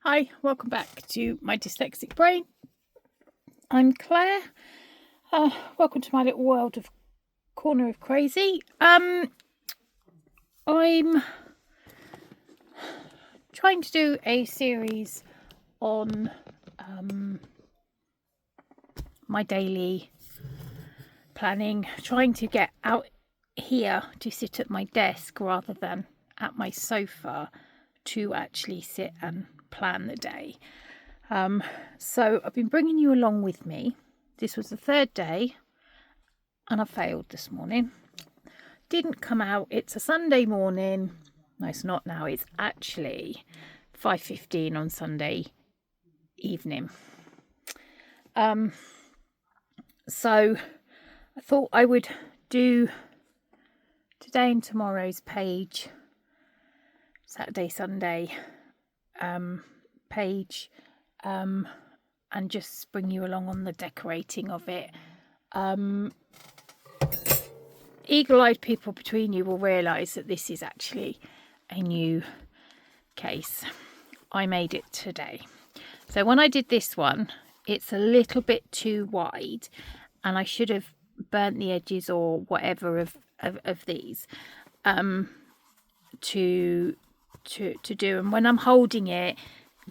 Hi, welcome back to my dyslexic brain. I'm Claire. Welcome to my little world of corner of crazy. I'm trying to do a series on my daily planning, trying to get out here to sit at my desk rather than at my sofa to actually sit and plan the day. So I've been bringing you along with me. This was the third day and I failed this morning. Didn't come out. It's a Sunday morning. No, it's not now. It's actually 5:15 on Sunday evening. So I thought I would do today and tomorrow's page, Saturday, Sunday page, and just bring you along on the decorating of it. Eagle-eyed people between you will realise that this is actually a new case. I made it today. So when I did this one, it's a little bit too wide and I should have burnt the edges or whatever of these to do. And when I'm holding it,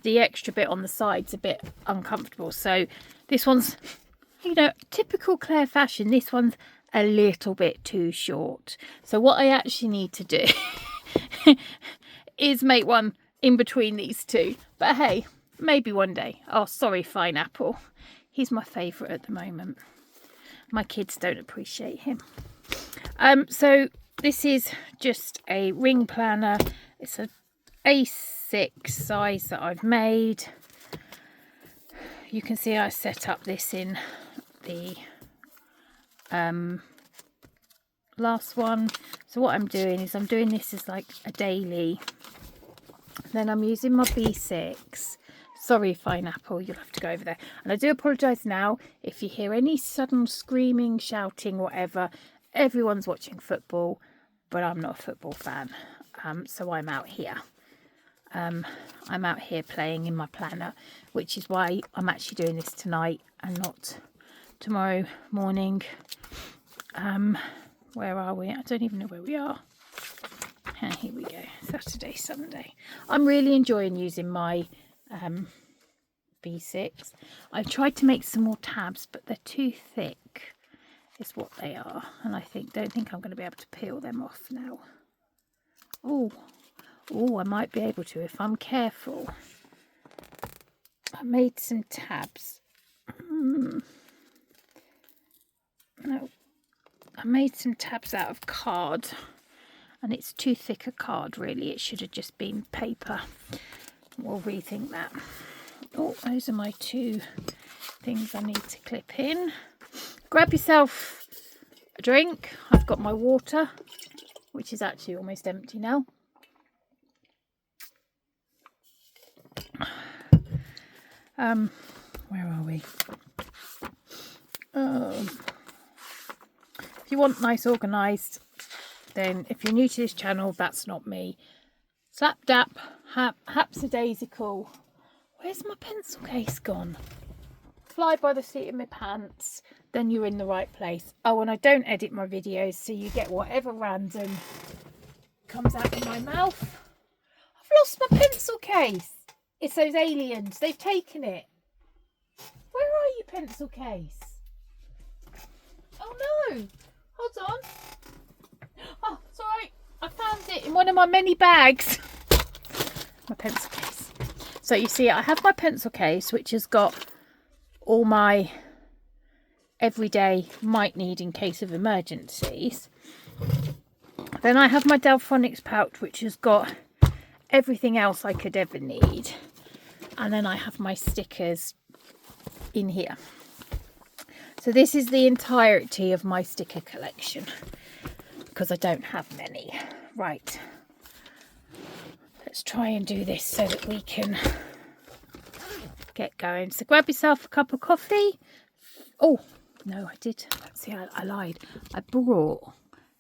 the extra bit on the side's a bit uncomfortable. So this one's, typical Claire fashion, this one's a little bit too short. So what I actually need to do is make one in between these two. But hey, maybe one day. Oh, sorry, Fine Apple. He's my favourite at the moment. My kids don't appreciate him. So this is just a ring planner. It's a A6 size that I've made. You can see I set up this in the last one. So what I'm doing is I'm doing this as like a daily. Then I'm using my B6. Sorry, Fine Apple, you'll have to go over there. And I do apologise now if you hear any sudden screaming, shouting, whatever. Everyone's watching football, but I'm not a football fan. So I'm out here. I'm out here playing in my planner, which is why I'm actually doing this tonight and not tomorrow morning. Where are we? I don't even know where we are. Here we go. Saturday, Sunday. I'm really enjoying using my B6. I've tried to make some more tabs, but they're too thick is what they are. And I don't think I'm going to be able to peel them off now. Oh, I might be able to if I'm careful. I made some tabs. No, I made some tabs out of card, and it's too thick a card really. It should have just been paper. We'll rethink that. Oh, those are my two things I need to clip in. Grab yourself a drink. I've got my water, which is actually almost empty now. Where are we? If you want nice organised, then if you're new to this channel, that's not me. Slap dap, hapsadaisical. Where's my pencil case gone? Fly by the seat of my pants, then you're in the right place. Oh, and I don't edit my videos, so you get whatever random comes out of my mouth. I've lost my pencil case. It's those aliens. They've taken it. Where are you, pencil case? Oh no. Hold on. Oh, it's all right. I found it in one of my many bags. My pencil case. So you see, I have my pencil case, which has got all my everyday might need in case of emergencies. Then I have my Delphonics pouch, which has got everything else I could ever need. And then I have my stickers in here. So this is the entirety of my sticker collection, because I don't have many. Right. Let's try and do this so that we can get going. So grab yourself a cup of coffee. Oh, no, I did. See, I lied. I brought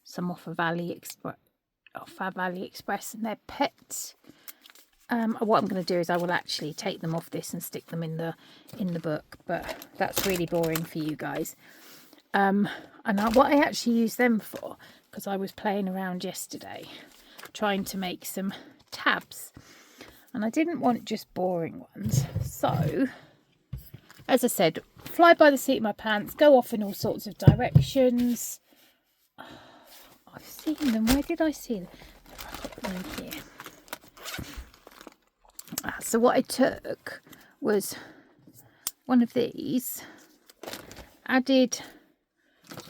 some off of AliExpress, and they're pet what I'm going to do is I will actually take them off this and stick them in the book, but that's really boring for you guys. What I actually use them for, because I was playing around yesterday trying to make some tabs, and I didn't want just boring ones. So, as I said, fly by the seat of my pants, go off in all sorts of directions. I've seen them. Where did I see them? I've got them in here. So what I took was one of these, added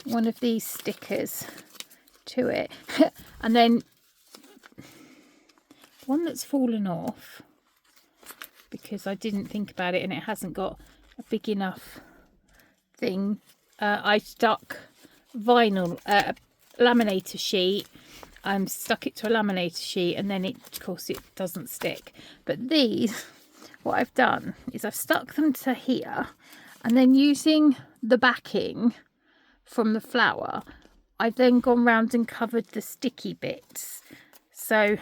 one of these stickers to it, and then one that's fallen off because I didn't think about it and it hasn't got a big enough thing. I stuck vinyl, laminator sheet. Stuck it to a laminator sheet, and then of course it doesn't stick. But these, what I've done is I've stuck them to here, and then using the backing from the flower, I've then gone round and covered the sticky bits. So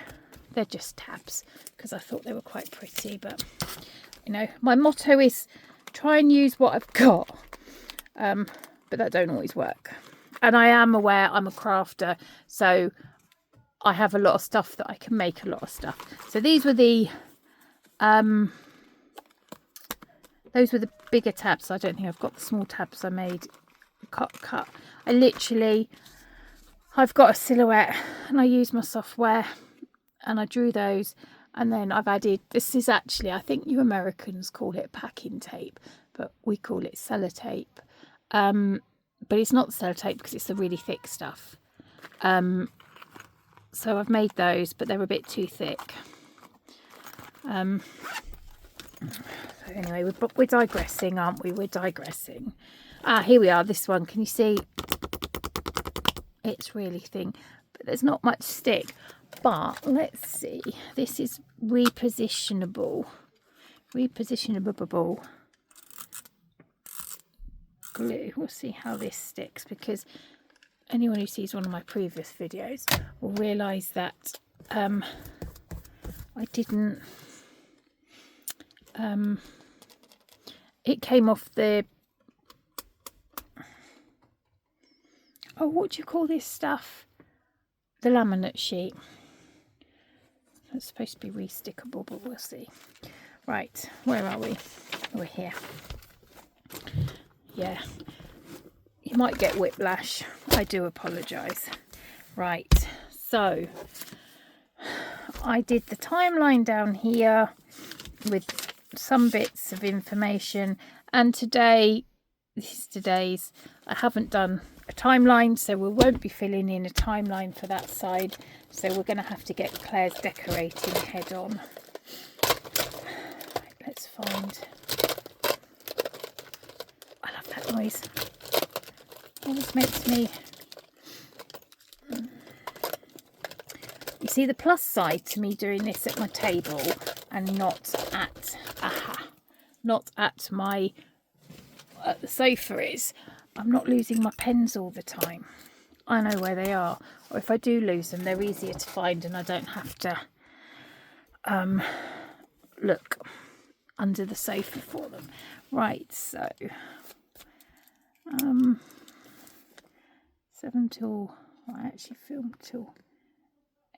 they're just tabs because I thought they were quite pretty. But you know, my motto is try and use what I've got, but that don't always work. And I am aware I'm a crafter, so I have a lot of stuff that I can make a lot of stuff. So these were the those were the bigger tabs. I don't think I've got the small tabs I made cut. I've got a silhouette and I use my software and I drew those, and then I've added, this is actually, I think you Americans call it packing tape, but we call it sellotape. But it's not sellotape because it's the really thick stuff. So I've made those, but they're a bit too thick. So anyway, we're digressing, aren't we? We're digressing. Here we are, this one. Can you see? It's really thin, but there's not much stick. But let's see. This is repositionable glue. We'll see how this sticks, because anyone who sees one of my previous videos will realise that I didn't it came off the, oh, what do you call this stuff, the laminate sheet. It's supposed to be re-stickable, but we'll see. Right, where are we? We're here. Yeah, you might get whiplash. I do apologise. Right, so I did the timeline down here with some bits of information, and today, this is today's, I haven't done a timeline, so we won't be filling in a timeline for that side. So we're going to have to get Claire's decorating head on. Right, let's find, I love that noise. It always makes me, you see, the plus side to me doing this at my table and not at my the sofa is, I'm not losing my pens all the time. I know where they are, or if I do lose them, they're easier to find and I don't have to look under the sofa for them. Right, so 7 till, I actually filmed till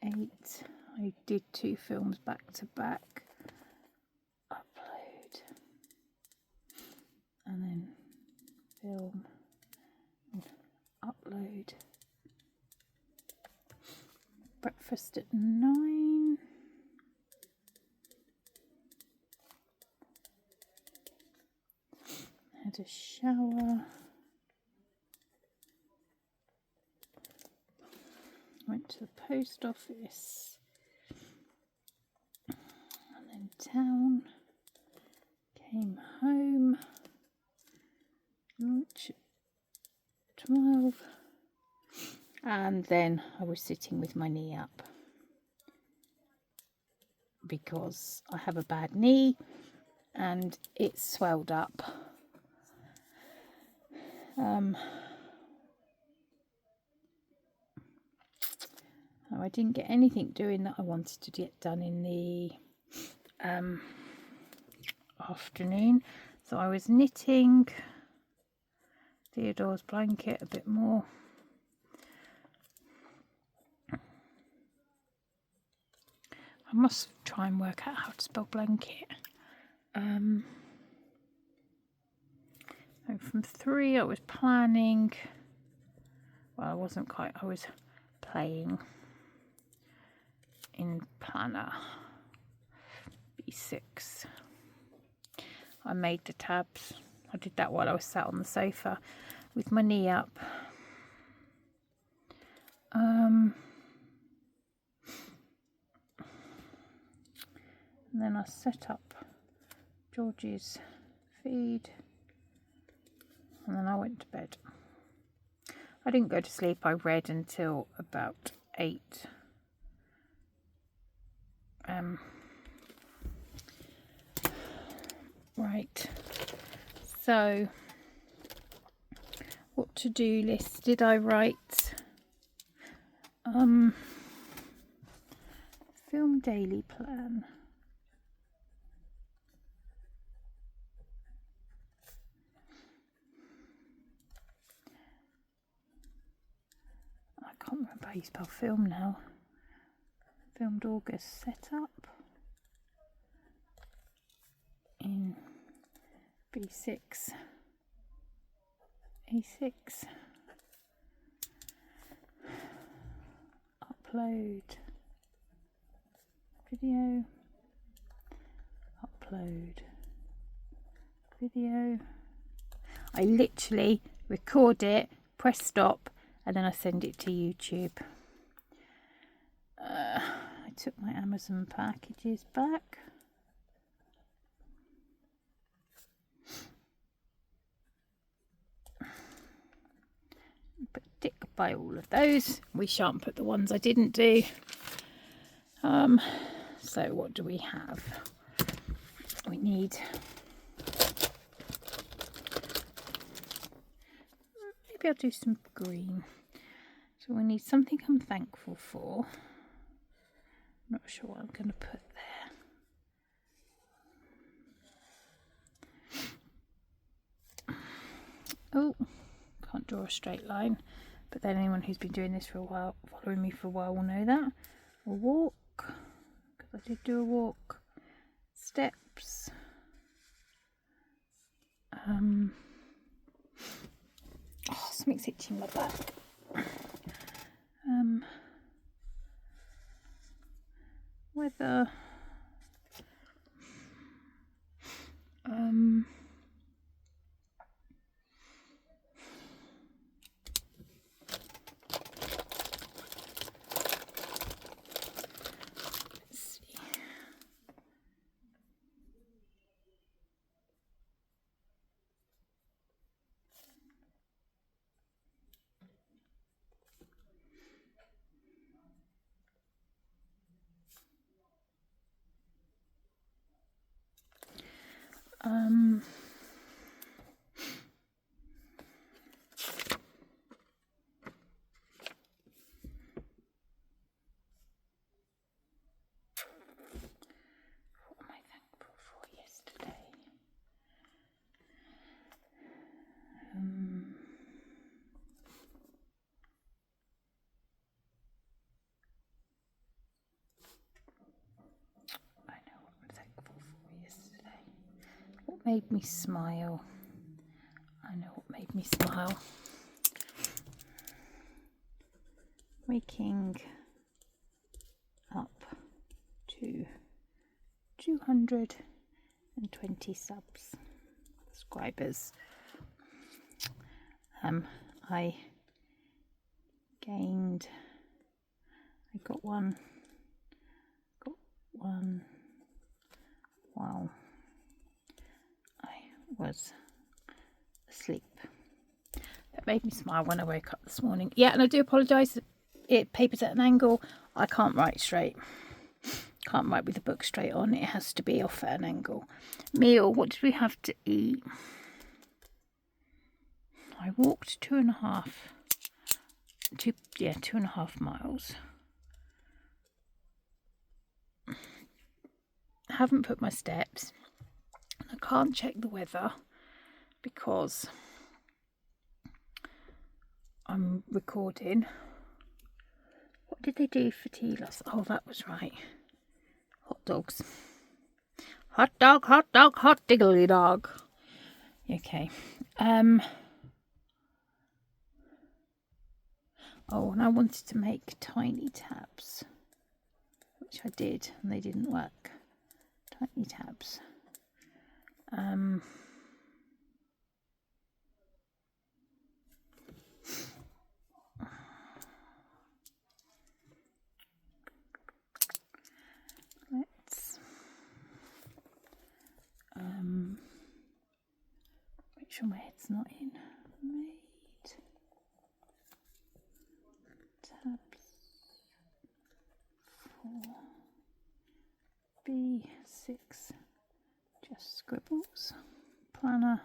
8. I did 2 films back to back. Upload and then film and upload. Breakfast at 9. Had a shower. Went to the post office. And then town. Came home. Lunch at 12. And then I was sitting with my knee up because I have a bad knee and it's swelled up. I didn't get anything doing that I wanted to get done in the afternoon. So I was knitting Theodore's blanket a bit more. I must try and work out how to spell blanket. So from 3 I was planning. Well, I wasn't quite. I was playing in planner B6. I made the tabs. I did that while I was sat on the sofa with my knee up. And then I set up George's feed, and then I went to bed. I didn't go to sleep. I read until about 8. Right. So, what to-do list did I write? Film daily plan. I can't remember how you spell film now. Filmed August setup in B6, A6, upload video, upload video. I literally record it, press stop, and then I send it to YouTube. I took my Amazon packages back. But tick by all of those. We shan't put the ones I didn't do. So what do we have? We need maybe I'll do some green. So we need something I'm thankful for. I'm not sure what I'm going to put there. Oh, can't draw a straight line, but then anyone who's been doing this for a while, following me for a while, will know that. A walk, because I did do a walk. Steps. Oh, something's itching my back. Weather. Let's see. What am I thankful for yesterday? I know what I'm thankful for yesterday. What made me smile? I know what made me smile. Waking up to 220 subscribers. I got one while I was asleep. That made me smile when I woke up this morning. Yeah, and I do apologise. Paper's at an angle. I can't write straight. Can't write with the book straight on. It has to be off at an angle. Meal. What did we have to eat? I walked 2.5 miles. haven't put my steps. I can't check the weather because I'm recording. What did they do for tea last? Oh, that was right. Hot dogs. Hot dog, hot dog, hot diggly dog. Okay. Oh, and I wanted to make tiny tabs, which I did, and they didn't work. Tiny tabs. Let's make sure my head's not in. Made tabs for B6. Just scribbles. Planner.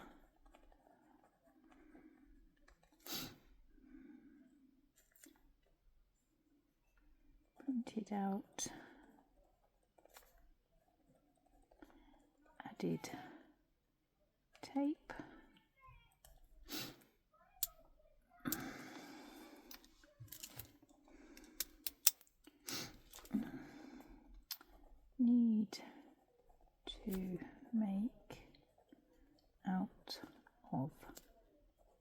Printed out. Added tape. Need to make out of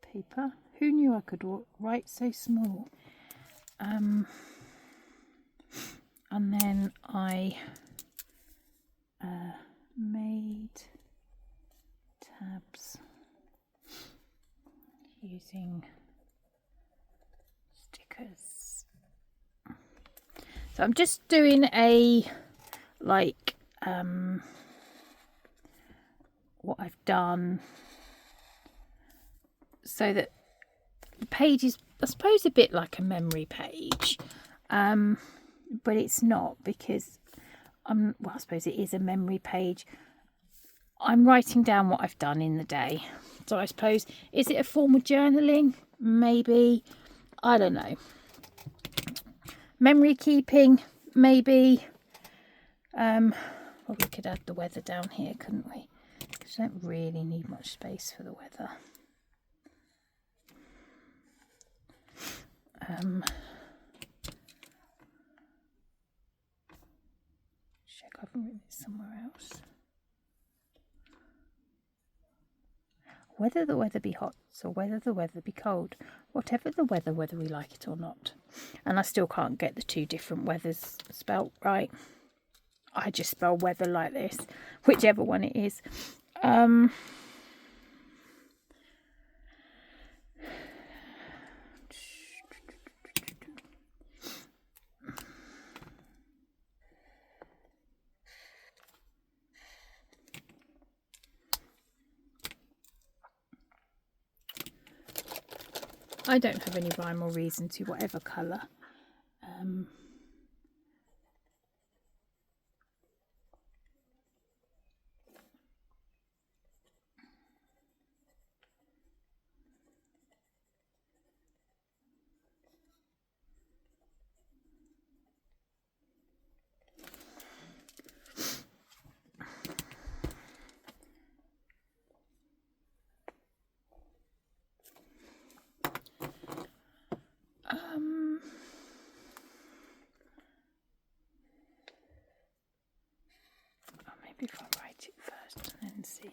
paper. Who knew I could write so small? And then I made tabs using stickers. So I'm just doing a what I've done so that the page is, I suppose, a bit like a memory page, but it's not, because well, I suppose it is a memory page. I'm writing down what I've done in the day. So I suppose, is it a form of journaling? Maybe. I don't know. Memory keeping? Maybe. Well, we could add the weather down here, couldn't we? Because we don't really need much space for the weather. Check I've written it somewhere else. Whether the weather be hot or whether the weather be cold, whatever the weather, whether we like it or not. And I still can't get the two different weathers spelt right. I just spell weather like this, whichever one it is. I don't have any rhyme or reason to whatever colour. Maybe if I write it first and then see.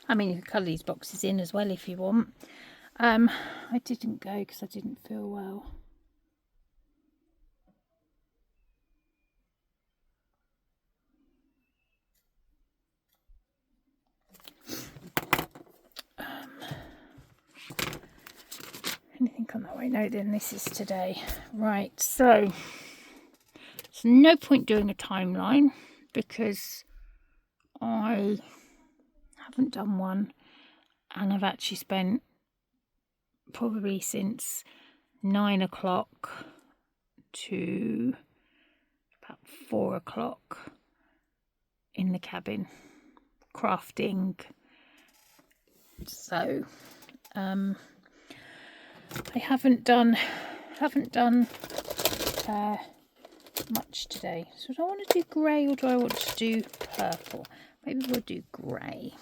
I mean, you can colour these boxes in as well if you want. I didn't go because I didn't feel well. gone that way. No, then this is today. Right, so there's no point doing a timeline because I haven't done one, and I've actually spent probably since 9 o'clock to about 4 o'clock in the cabin crafting. So I haven't done much today. So do I want to do grey or do I want to do purple? Maybe we'll do grey.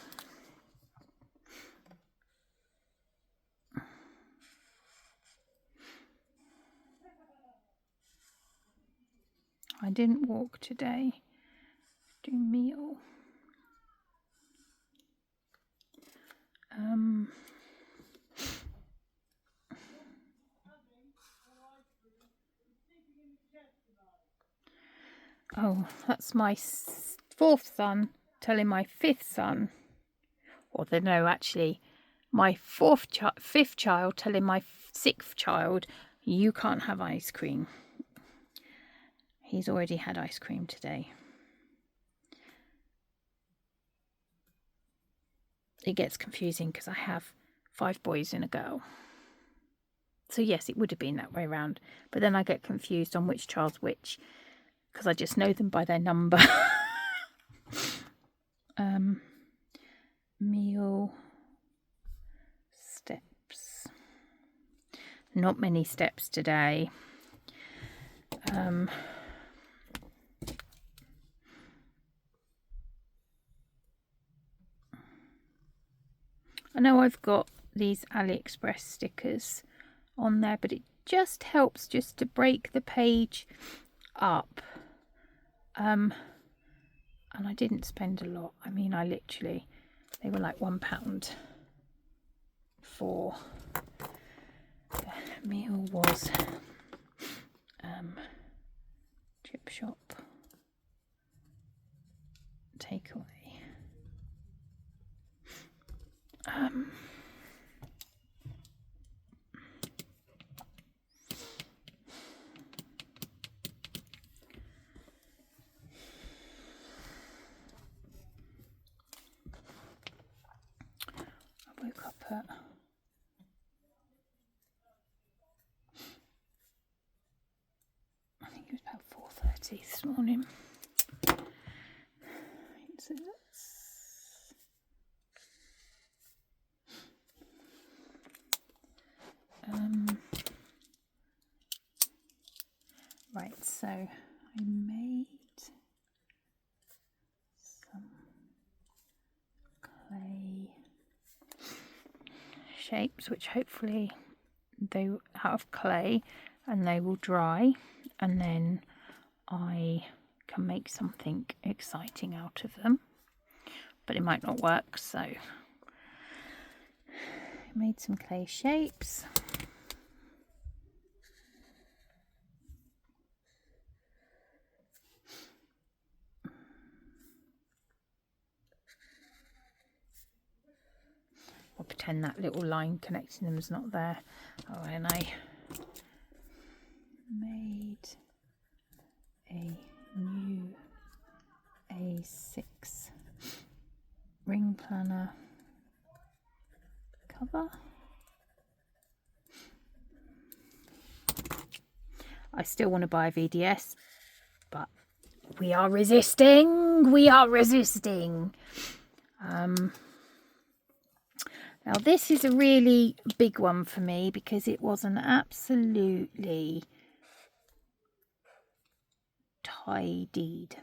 I didn't walk today. Do meal. Oh, that's my 4th son telling my 5th son, or no, actually, my 5th child telling my 6th child, you can't have ice cream. He's already had ice cream today. It gets confusing because I have 5 boys and a girl. So yes, it would have been that way around. But then I get confused on which child's which because I just know them by their number. Meal steps. Not many steps today. I know I've got these AliExpress stickers on there, but it just helps just to break the page up. And I didn't spend a lot. I mean, I literally, they were like £1 for the meal was chip shop takeaway. I woke up at I think it was about 4:30 this morning. So that's right, so I made some clay shapes, which hopefully they have clay and they will dry, and then I can make something exciting out of them, but it might not work. So I made some clay shapes. I'll pretend that little line connecting them is not there. Oh, and I made a new A6 ring planner cover. I still want to buy a VDS, but we are resisting. Now this is a really big one for me because it was an absolutely tidied.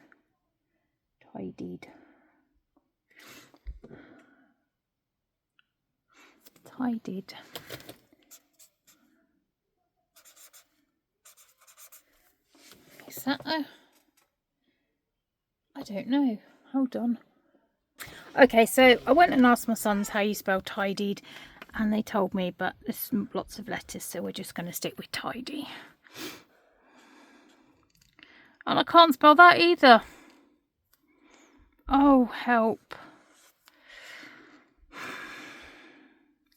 Is that a... I don't know. Hold on. Okay, so I went and asked my sons how you spell tidied, and they told me, but there's lots of letters, so we're just going to stick with tidy. And I can't spell that either. Oh, help.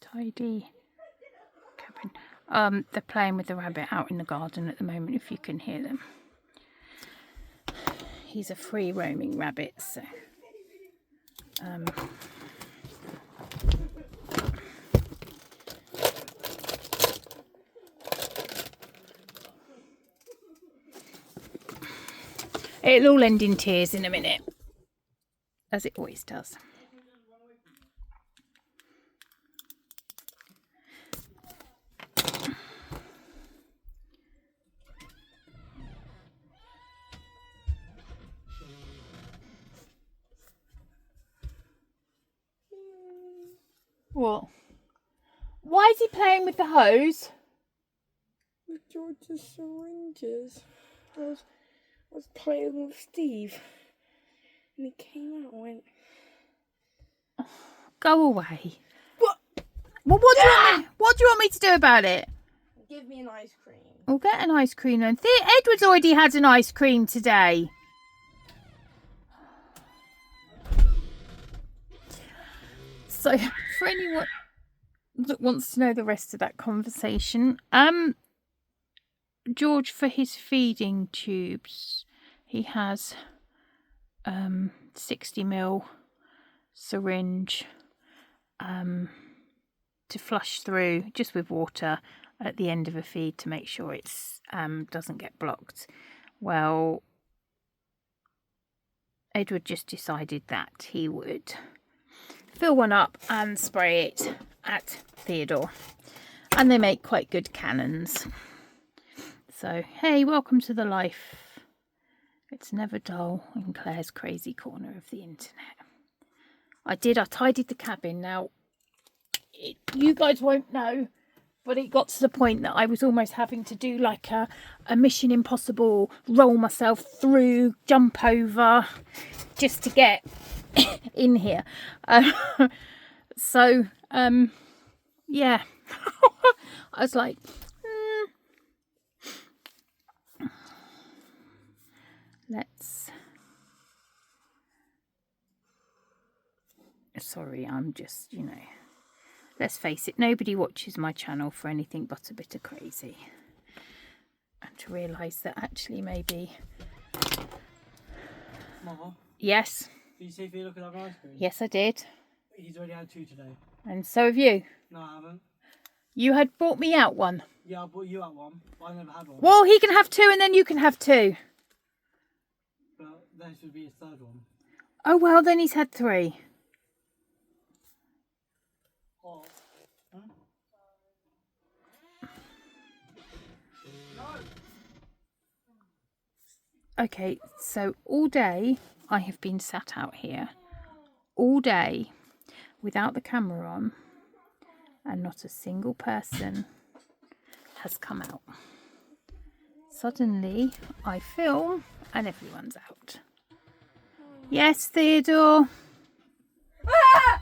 Tidy cabin. They're playing with the rabbit out in the garden at the moment, if you can hear them. He's a free roaming rabbit, so it'll all end in tears in a minute, as it always does. What? Why is he playing with the hose? With George's syringes. I was playing with Steve. And he came out and went... Go away. What? Well, what do you want me to do about it? Give me an ice cream. We'll get an ice cream then. Edward's already had an ice cream today. So, for anyone that wants to know the rest of that conversation, George, for his feeding tubes, he has 60ml syringe to flush through just with water at the end of a feed to make sure it's doesn't get blocked. Well, Edward just decided that he would fill one up and spray it at Theodore, and they make quite good cannons. So hey, welcome to the life. It's never dull in Claire's crazy corner of the internet. I tidied the cabin. Now you guys won't know, but it got to the point that I was almost having to do like a Mission Impossible, roll myself through, jump over, just to get in here. So yeah, I was like, sorry, I'm just, let's face it, nobody watches my channel for anything but a bit of crazy. And to realise that actually maybe... Mama? Yes? Did you see if you look at that ice cream? Yes, I did. He's already had 2 today. And so have you. No, I haven't. You had brought me out one. Yeah, I bought you out one, but I never had one. Well, he can have 2 and then you can have 2. But this would be his 3rd one. Oh, well, then he's had 3. Oh. Huh? No! Okay, so all day I have been sat out here. All day without the camera on. And not a single person has come out. Suddenly I film and everyone's out. Yes, Theodore. Ah!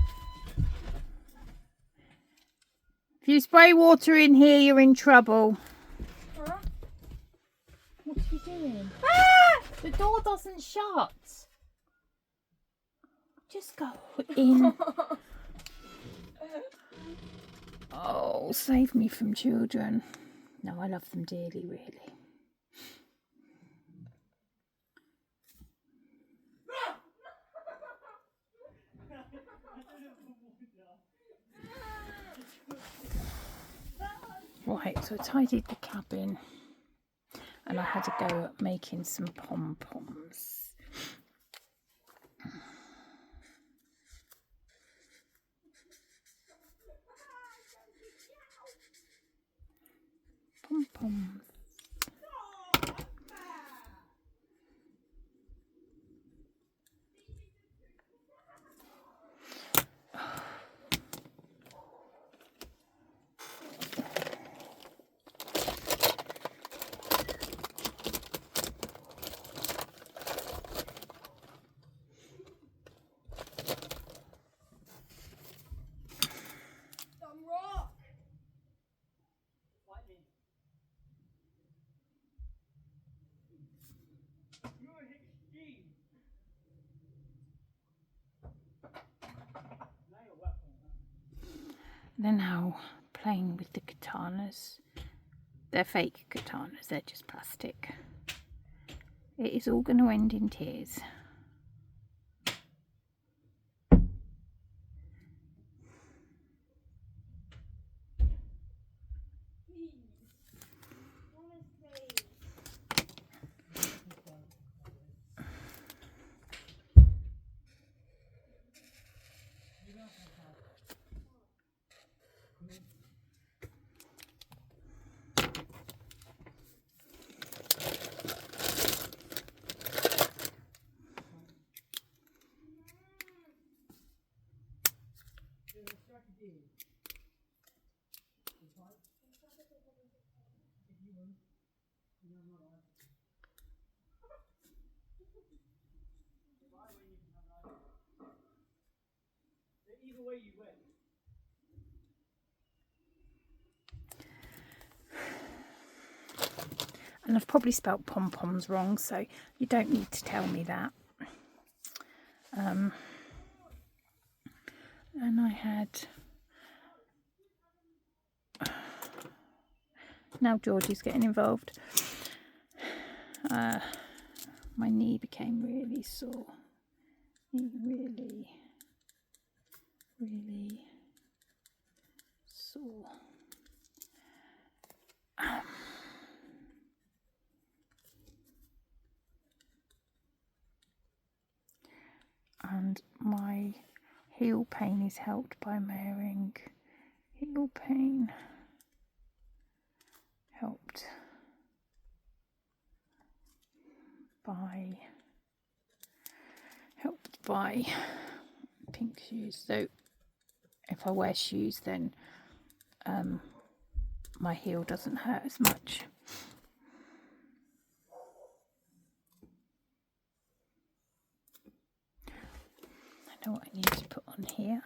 If you spray water in here, you're in trouble. Huh? What are you doing? Ah! The door doesn't shut. Just go in. Oh, save me from children. No, I love them dearly, really. Right, so I tidied the cabin and I had to go at making some pom-poms. Pom-poms. They're now playing with the katanas They're fake katanas, they're just plastic. It is all going to end in tears. Either way you win. And I've probably spelt pom-poms wrong, so you don't need to tell me that. And I had... Now Georgie's getting involved. My knee became really sore. Really sore. And my heel pain is helped by wearing heel pain. Helped by pink shoes. So if I wear shoes, then my heel doesn't hurt as much. I know what I need to put on here.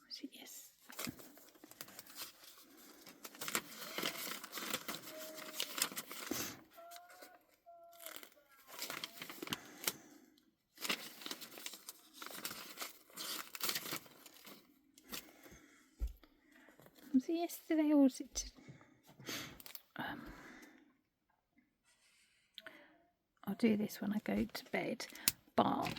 Is it? Yes. Was it yesterday or was it? I'll do this when I go to bed, but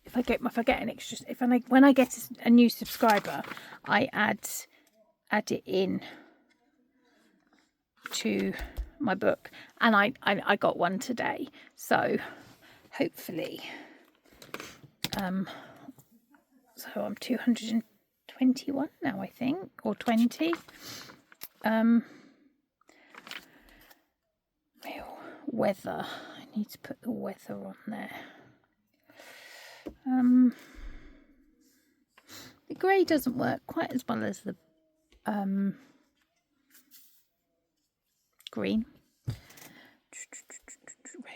if I get an extra, when I get a new subscriber, I add it in to my book, and I got one today, so hopefully so I'm 221 now, I think, or 20. Weather, I need to put the weather on there. The grey doesn't work quite as well as the green. Where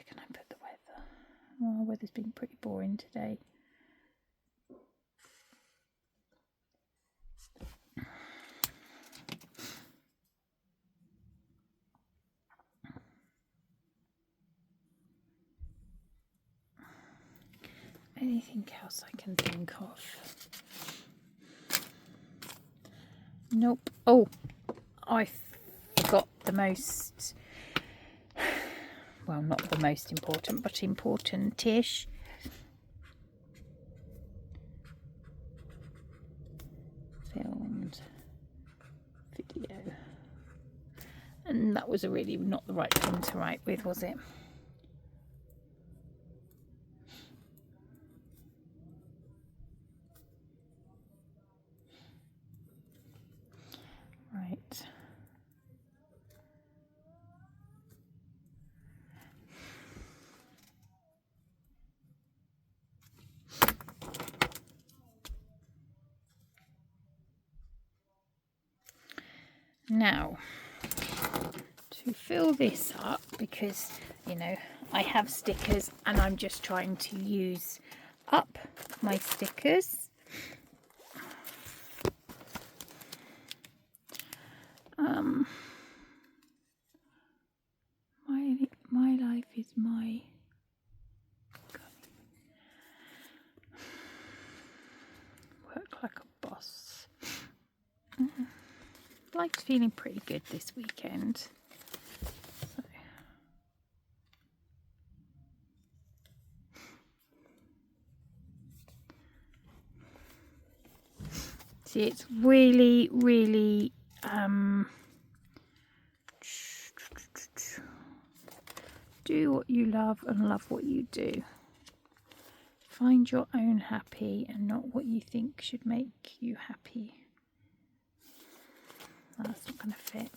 can I put the weather? Oh, the weather's been pretty boring today. Anything else I can think of? Nope. Oh, I forgot the most, well, not the most important, but important-ish. Filmed video. And that was really not the right pen to write with, was it? Right. Now, to fill this up, because, you know, I have stickers and I'm just trying to use up my stickers. My life is my... Life's feeling pretty good this weekend. So. See, it's really, really do what you love and love what you do. Find your own happy and not what you think should make you happy. Oh, that's not going to fit.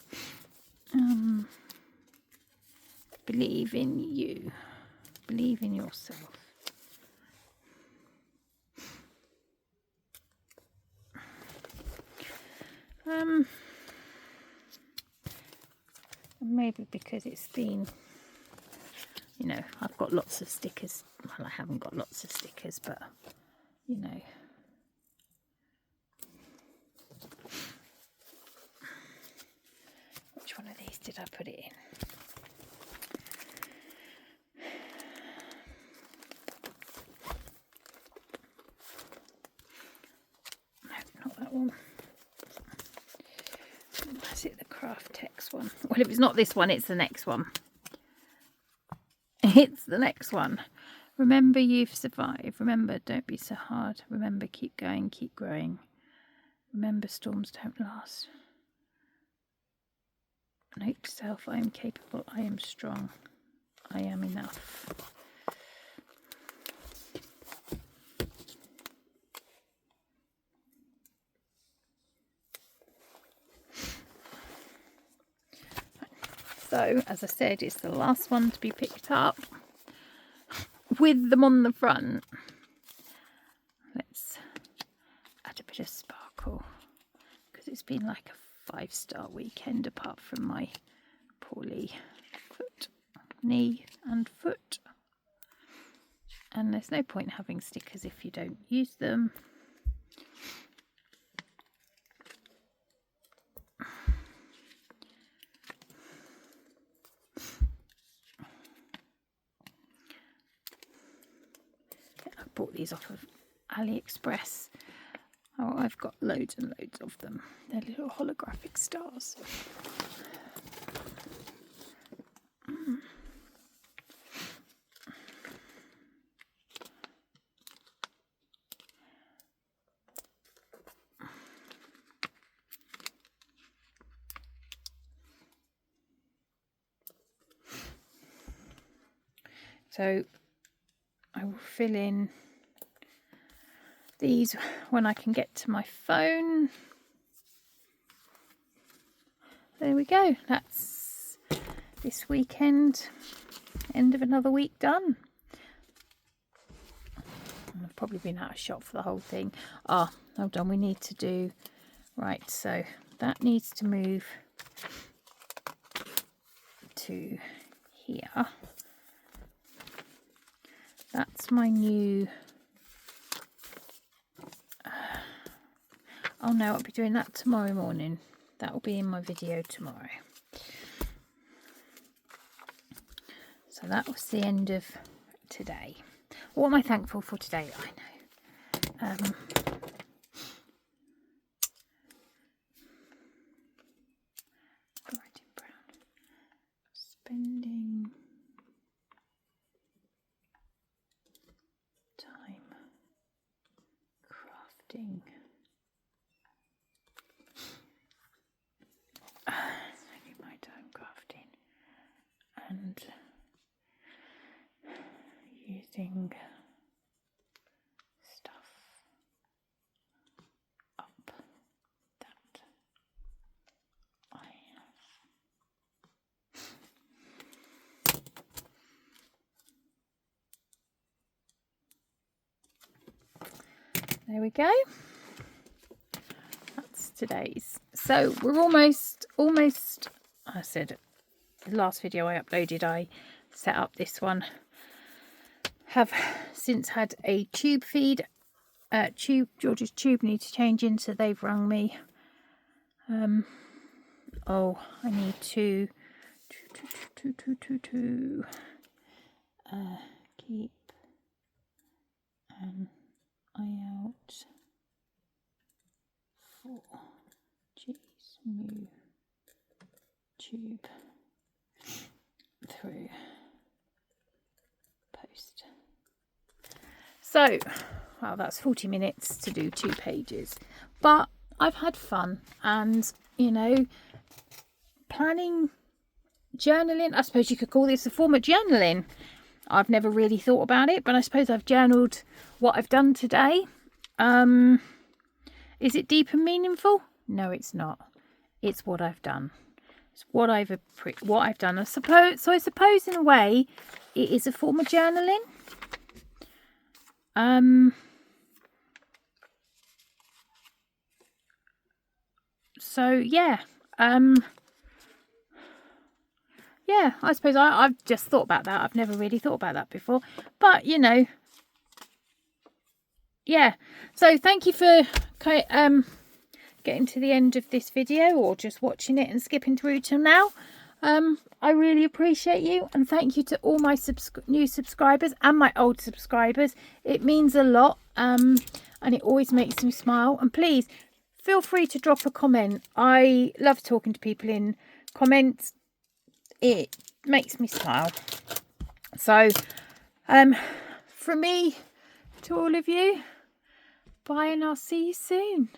Believe in you. Believe in yourself. Maybe because it's been, you know, I've got lots of stickers. Well, I haven't got lots of stickers, but, you know. Which one of these did I put it in? No, not that one. Is it the craft text one? Well, if it's not this one, it's the next one. It's the next one. Remember, you've survived. Remember, don't be so hard. Remember, keep going, keep growing. Remember, storms don't last. Note to self, I am capable, I am strong, I am enough. So, as I said, it's the last one to be picked up with them on the front. Let's add a bit of sparkle because it's been like a 5-star weekend apart from my poorly foot, knee and foot. And there's no point having stickers if you don't use them. Bought these off of AliExpress. Oh, I've got loads and loads of them. They're little holographic stars. So I will fill in these when I can get to my phone. There we go. That's this weekend. End of another week done. I've probably been out of shot for the whole thing. Ah, hold on. We need to do... Right, so that needs to move to here. That's my new... Oh no, I'll be doing that tomorrow morning. That will be in my video tomorrow. So that was the end of today. What am I thankful for today? I know. Writing brown. Spending time crafting. Spending my time crafting and using stuff up that I have. There we go. That's today's. So we're almost, I said the last video I uploaded, I set up this one. Have since had a tube feed. George's tube needs changing, so they've rung me. Oh, I need to keep an eye out for. Jeez, new tube through post. So, well, that's 40 minutes to do 2 pages, but I've had fun, and you know, planning, journaling, I suppose you could call this a form of journaling. I've never really thought about it, but I suppose I've journaled what I've done today. Is it deep and meaningful? No, it's not. It's what I've done. It's what I've done. I suppose in a way it is a form of journaling. So yeah. Yeah, I suppose I've just thought about that. I've never really thought about that before. But, you know, yeah. So thank you for getting to the end of this video, or just watching it and skipping through till now. I really appreciate you, and thank you to all my new subscribers and my old subscribers. It means a lot, and it always makes me smile. And please feel free to drop a comment. I love talking to people in comments. It makes me smile. So from me to all of you, bye, and I'll see you soon.